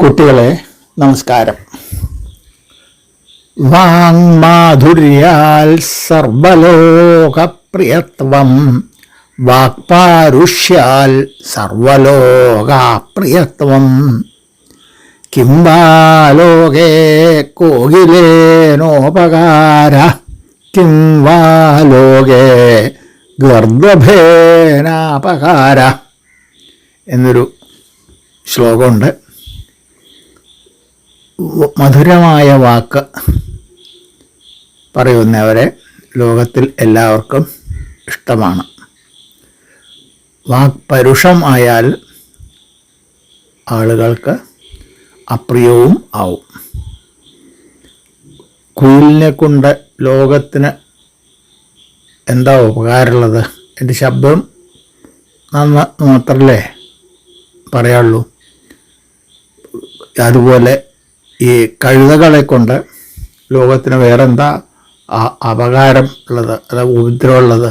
കുട്ടികളെ നമസ്കാരം. വാങ്മാധുര്യാൽ സർവലോകപ്രിയത്വം, വാക്പാരുഷ്യാൽ സർവലോകപ്രിയത്വം. കിം വാ ലോകേ കോകിലേനോപകാര, കിം വാ ലോകേ ഗർദഭേനാപകാര എന്നൊരു ശ്ലോകമുണ്ട്. മധുരമായ വാക്ക് പറയുന്നവരെ ലോകത്തിൽ എല്ലാവർക്കും ഇഷ്ടമാണ്. വാക്ക് പരുഷമായാൽ ആളുകൾക്ക് അപ്രിയവും ആവും. കുയിലിനെ കൊണ്ട് ലോകത്തിന് എന്താ ഉപകാരമുള്ളത്? എൻ്റെ ശബ്ദം മാത്രമല്ലേ പറയാനുള്ളൂ. അതുപോലെ ഈ കഴുതകളെ കൊണ്ട് ലോകത്തിന് വേറെന്താ അപകാരം ഉള്ളത്, അത് ഉപദ്രവമുള്ളത്?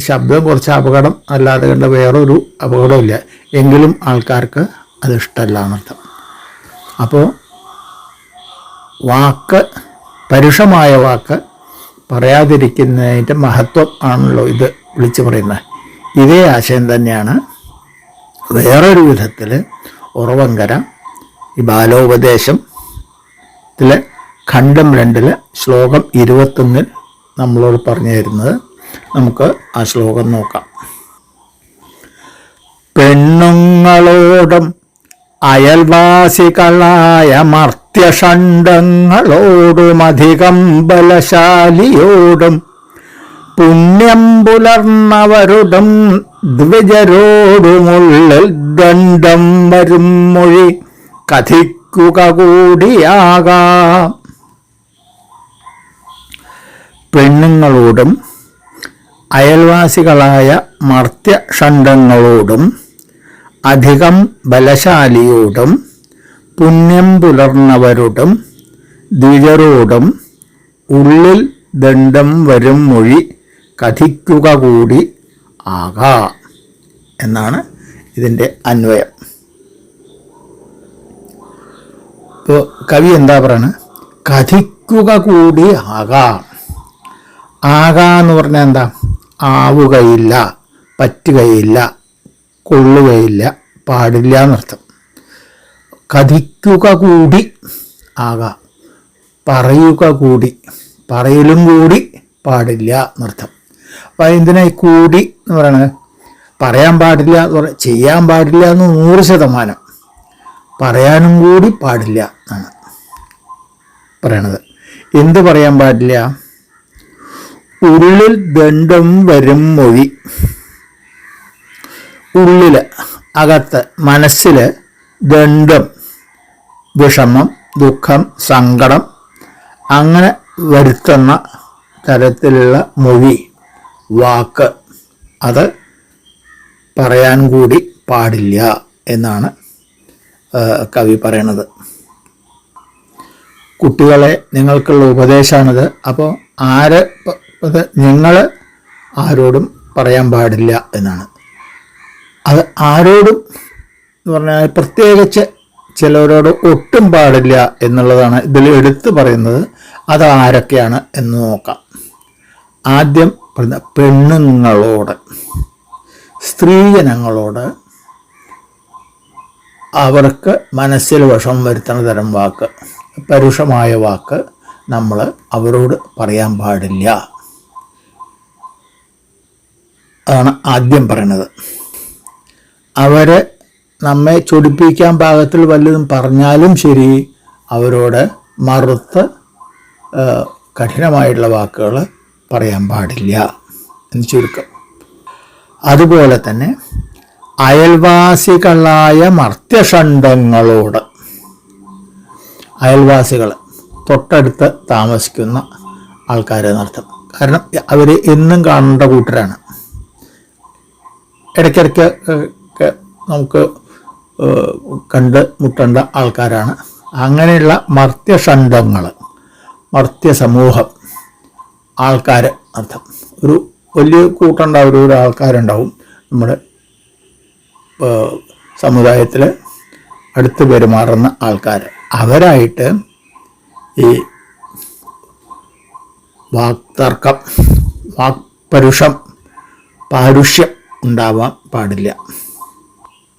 ശബ്ദം കുറച്ച് അപകടം അല്ലാതെ കണ്ട് വേറൊരു അപകടമില്ല. എങ്കിലും ആൾക്കാർക്ക് അത് ഇഷ്ടമല്ല എന്നർത്ഥം. അപ്പോൾ വാക്ക്, പരുഷമായ വാക്ക് പറയാതിരിക്കുന്നതിൻ്റെ മഹത്വം ആണല്ലോ ഇത് വിളിച്ചു പറയുന്നത്. ഇതേ ആശയം തന്നെയാണ് വേറൊരു വിധത്തിൽ ഉറവങ്കര ഈ ബാലോപദേശത്തിലെ ഖണ്ഡം 2 ശ്ലോകം 21 നമ്മളോട് പറഞ്ഞു തരുന്നത്. നമുക്ക് ആ ശ്ലോകം നോക്കാം. പെണ്ണുങ്ങളോടും അയൽവാസികളായ മർത്യഷണ്ഡങ്ങളോടും അധികം ബലശാലിയോടും പുണ്യം പുലർന്നവരോടും ദ്വിജരോടുമുള്ളിൽ ദണ്ഡം വരും മൊഴി കഥിക്കുക കൂടിയാകാം. പെണ്ണുങ്ങളോടും അയൽവാസികളായ മർത്യഷണ്ഡങ്ങളോടും അധികം ബലശാലിയോടും പുണ്യം പുലർന്നവരോടും ദ്വിജരോടും ഉള്ളിൽ ദണ്ഡം വരും മൊഴി കഥിക്കുക കൂടി ആകാം എന്നാണ് ഇതിൻ്റെ അന്വയം. ഇപ്പോൾ കവി എന്താ പറയുന്നത്? കഥിക്കുക കൂടി ആകാം. ആകാന്ന് പറഞ്ഞാൽ എന്താ? ആവുകയില്ല, പറ്റുകയില്ല, കൊള്ളുകയില്ല, പാടില്ല എന്നർത്ഥം. കഥിക്കുക കൂടി ആകാം, പറയുക കൂടി, പറയലും കൂടി പാടില്ല എന്നർത്ഥം. അപ്പോൾ എന്തിനായി കൂടി എന്ന് പറയണത്? പറയാൻ പാടില്ല എന്ന് പറഞ്ഞാൽ ചെയ്യാൻ പാടില്ല എന്ന് 100%, പറയാനും കൂടി പാടില്ല എന്നാണ് പറയണത്. എന്ത് പറയാൻ പാടില്ല? ഉള്ളിൽ ദണ്ഡം വരും മൊഴി. ഉള്ളിൽ, അകത്ത്, മനസ്സിൽ ദണ്ഡം, വിഷമം, ദുഃഖം, സങ്കടം അങ്ങനെ വരുത്തുന്ന തരത്തിലുള്ള മൊഴി, വാക്ക്, അത് പറയാൻ കൂടി പാടില്ല എന്നാണ് കവി പറയണത്. കുട്ടികളെ നിങ്ങൾക്കുള്ള ഉപദേശമാണിത്. അപ്പോൾ നിങ്ങൾ ആരോടും പറയാൻ പാടില്ല എന്നാണ്. അത് ആരോടും എന്ന് പറഞ്ഞാൽ പ്രത്യേകിച്ച് ചിലരോട് ഒട്ടും പാടില്ല എന്നുള്ളതാണ് ഇതിൽ എടുത്തു പറയുന്നത്. അത് ആരൊക്കെയാണ് എന്ന് നോക്കാം. ആദ്യം പറയുന്ന പെണ്ണുങ്ങളോട്, സ്ത്രീജനങ്ങളോട് അവർക്ക് മനസ്സിൽ വിഷം വരുത്തുന്ന തരം വാക്ക്, പരുഷമായ വാക്ക് നമ്മൾ അവരോട് പറയാൻ പാടില്ല. അതാണ് ആദ്യം പറയണത്. അവരെ നമ്മെ ചൊടിപ്പിക്കാൻ പാകത്തിൽ വല്ലതും പറഞ്ഞാലും ശരി, അവരോട് മറുത്ത് കഠിനമായിട്ടുള്ള വാക്കുകൾ പറയാൻ പാടില്ല എന്ന് ചുരുക്കം. അതുപോലെ തന്നെ അയൽവാസികളായ മർത്യഷണ്ഡങ്ങളോട്, അയൽവാസികൾ തൊട്ടടുത്ത് താമസിക്കുന്ന ആൾക്കാരെന്നർത്ഥം. കാരണം അവർ എന്നും കാണേണ്ട കൂട്ടരാണ്, ഇടയ്ക്കിടയ്ക്ക് നമുക്ക് കണ്ട് മുട്ടേണ്ട ആൾക്കാരാണ്. അങ്ങനെയുള്ള മർത്യഷണ്ഡങ്ങൾ, മർത്യസമൂഹം, ആൾക്കാർ അർത്ഥം. ഒരു വലിയ കൂട്ടുണ്ടാവും, ഒരു ആൾക്കാരുണ്ടാവും നമ്മുടെ സമുദായത്തിൽ. അടുത്ത് പെരുമാറുന്ന ആൾക്കാർ, അവരായിട്ട് ഈ വാക്തർക്കം, വാക്പരുഷം, പാരുഷ്യം ഉണ്ടാവാൻ പാടില്ല.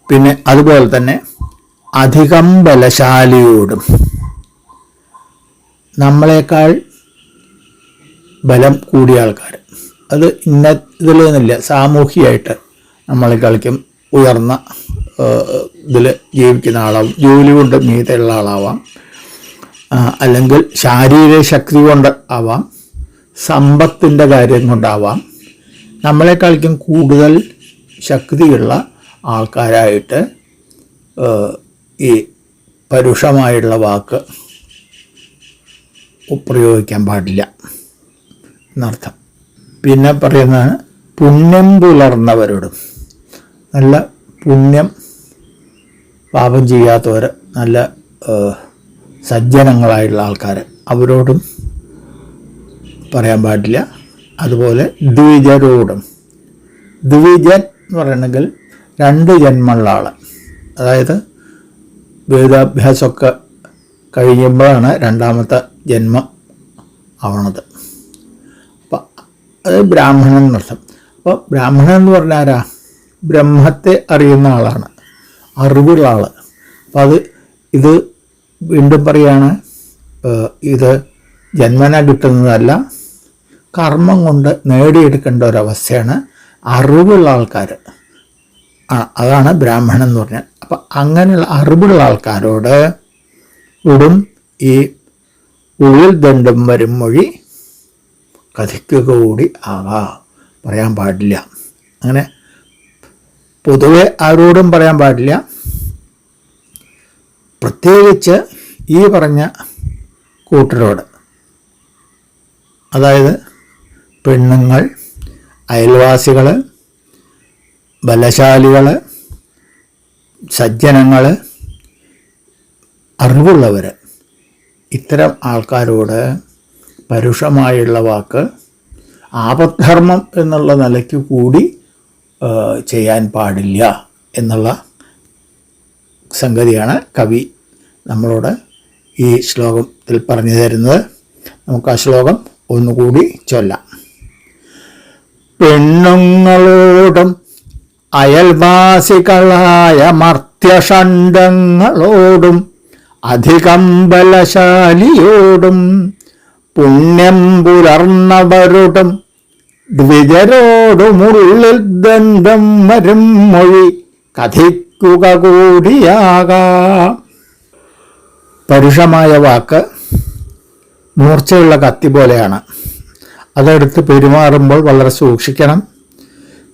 പിന്നെ അതുപോലെ തന്നെ അധികം ബലശാലിയോടും, നമ്മളെക്കാൾ ബലം കൂടിയ ആൾക്കാർ, അത് ഇന്ന ഇതിലൊന്നുമില്ല, സാമൂഹികമായിട്ട് നമ്മളെക്കാളിക്കും ഉയർന്ന ഇതിൽ ജീവിക്കുന്ന ആളാവും, ജോലി കൊണ്ട് മീതെയുള്ള ആളാവാം, അല്ലെങ്കിൽ ശാരീരിക ശക്തി കൊണ്ട് ആവാം, സമ്പത്തിൻ്റെ കാര്യം കൊണ്ടാവാം, നമ്മളെക്കാളിക്കും കൂടുതൽ ശക്തിയുള്ള ആൾക്കാരായിട്ട് ഈ പരുഷമായുള്ള വാക്ക് പ്രയോഗിക്കാൻ പാടില്ല എന്നർത്ഥം. പിന്നെ പറയുന്നതാണ് പുണ്യം പുലർന്നവരോടും, നല്ല പുണ്യം പാപം ചെയ്യാത്തവർ, നല്ല സജ്ജനങ്ങളായിട്ടുള്ള ആൾക്കാർ, അവരോടും പറയാൻ പാടില്ല. അതുപോലെ ദ്വിജരോടും, ദ്വിജൻ എന്ന് പറയണമെങ്കിൽ 2 ജന്മമുള്ള ആൾ, അതായത് വേദാഭ്യാസമൊക്കെ കഴിയുമ്പോഴാണ് 2ാമത്തെ ജന്മം ആവണത്. അപ്പം അത് ബ്രാഹ്മണൻ എന്നർത്ഥം. അപ്പോൾ ബ്രാഹ്മണൻ എന്ന് പറഞ്ഞാൽ ആരാ? ബ്രഹ്മത്തെ അറിയുന്ന ആളാണ്, അറിവുള്ള ആൾ. അപ്പം ഇത് വീണ്ടും പറയാണ്, ഇത് ജന്മന കിട്ടുന്നതല്ല, കർമ്മം കൊണ്ട് നേടിയെടുക്കേണ്ട ഒരവസ്ഥയാണ്. അറിവുള്ള ആൾക്കാർ, അതാണ് ബ്രാഹ്മണൻ എന്ന് പറഞ്ഞാൽ. അപ്പം അങ്ങനെയുള്ള അറിവുള്ള ആൾക്കാരോട് ഉടും ഈ ഉള്ളിൽ ദണ്ഡം വരും മൊഴി കഥിക്കുക കൂടി പറയാൻ പാടില്ല. അങ്ങനെ പൊതുവെ ആരോടും പറയാൻ പാടില്ല. പ്രത്യേകിച്ച് ഈ പറഞ്ഞ കൂട്ടരോട്, അതായത് പെണ്ണുങ്ങൾ, അയൽവാസികൾ, ബലശാലികൾ, സജ്ജനങ്ങൾ, അറിവുള്ളവർ, ഇത്തരം ആൾക്കാരോട് പരുഷമായുള്ള വാക്ക് ആപദ്ധർമ്മം എന്നുള്ള നിലയ്ക്ക് കൂടി ചെയ്യാൻ പാടില്ല എന്നുള്ള സംഗതിയാണ് കവി നമ്മളോട് ഈ ശ്ലോകത്തിൽ പറഞ്ഞു തരുന്നത്. നമുക്ക് ആ ശ്ലോകം ഒന്നുകൂടി ചൊല്ലാം. പെണ്ണുങ്ങളോടും അയൽവാസികളായ മർത്യഷണ്ഡങ്ങളോടും അധികം ബലശാലിയോടും പുണ്യം പുലർന്നവരോടും ദ്വിജരോടുമുള്ളിൽ ദണ്ഡം വരും മൊഴി കഥിക്കുക കൂടിയാകാം. പരുഷമായ വാക്ക് മൂർച്ചയുള്ള കത്തി പോലെയാണ്. അതെടുത്ത് പെരുമാറുമ്പോൾ വളരെ സൂക്ഷിക്കണം.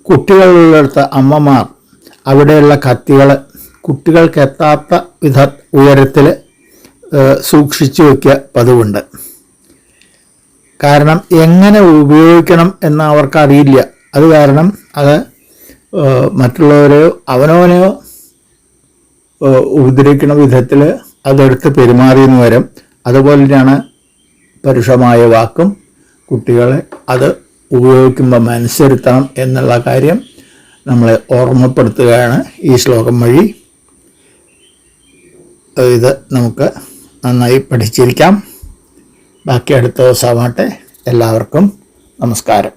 കുട്ടികളുള്ളടുത്ത് അമ്മമാർ അവിടെയുള്ള കത്തികൾ കുട്ടികൾക്ക് എത്താത്ത ഉയരത്തിൽ സൂക്ഷിച്ചു വയ്ക്കുക പതിവുണ്ട്. കാരണം എങ്ങനെ ഉപയോഗിക്കണം എന്ന് അവർക്കറിയില്ല. അത് കാരണം അത് മറ്റുള്ളവരെയോ അവനവനെയോ ഉപദ്രവിക്കുന്ന വിധത്തിൽ അതെടുത്ത് പെരുമാറിയെന്ന് വരും. അതുപോലെ തന്നെയാണ് പരുഷമായ വാക്കും കുട്ടികളെ അത് ഉപയോഗിക്കുമ്പോൾ മനസ്സിരുത്തണം എന്നുള്ള കാര്യം നമ്മളെ ഓർമ്മപ്പെടുത്തുകയാണ് ഈ ശ്ലോകം വഴി. ഇത് നമുക്ക് നന്നായി പഠിച്ചിരിക്കാം. ബാക്കി അടുത്ത ദിവസമാവട്ടെ. എല്ലാവർക്കും നമസ്കാരം.